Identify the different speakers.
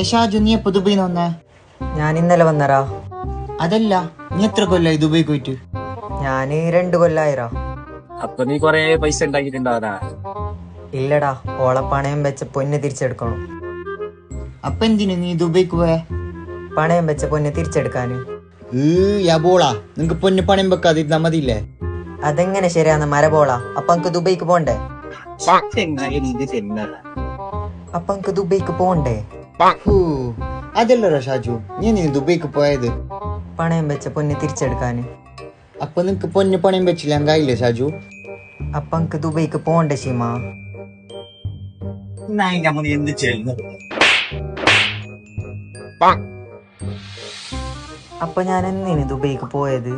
Speaker 1: ഷാജു നീ എപ്പോ ദുബൈന്ന് വന്നേ?
Speaker 2: ഞാൻ ഇന്നലെ വന്നറാ.
Speaker 1: അതല്ല, നീ എത്ര കൊല്ലായി ദുബൈ പോയിട്ട്?
Speaker 2: ഞാന് 2 കൊല്ലായിരാ.
Speaker 3: അപ്പൊ നീ കൊറേ പൈസ ഉണ്ടാക്കിട്ടുണ്ടാവാ?
Speaker 2: ഇല്ലടാ, ഓളപ്പണയം വെച്ച പൊന്ന് തിരിച്ചെടുക്കണം.
Speaker 1: അപ്പൊ എന്തിനു നീ ദുബൈക്ക് പോയെ?
Speaker 2: പണയം വെച്ച പൊന്ന് തിരിച്ചെടുക്കാന്.
Speaker 1: യാബോളാ, നിങ്ങക്ക് പൊന്ന് പണയം വെക്കാതിരുന്നാ മതിയില്ലേ?
Speaker 2: അതെങ്ങനെ ശരിയാന്ന് മരബോളാ? അപ്പൊ എനിക്ക് ദുബൈക്ക് പോണ്ടേ? അപ്പൊ എനിക്ക് ദുബൈക്ക് പോണ്ടേ?
Speaker 1: അതല്ലടാ ഷാജു, നീ ദുബൈക്ക് പോയത്
Speaker 2: പണയം വെച്ച പൊന്ന് തിരിച്ചെടുക്കാന്.
Speaker 1: അപ്പൊ നിനക്ക് പൊന്ന് പണയം വെച്ചില്ല എങ്കായില്ലേ ഷാജു?
Speaker 2: അപ്പൊ എനിക്ക് ദുബൈക്ക് പോണ്ടേ ഷീമ?
Speaker 3: എന്ത് ചെയ്യുന്നത്?
Speaker 2: അപ്പൊ ഞാൻ എന്തിനു ദുബൈക്ക് പോയത്?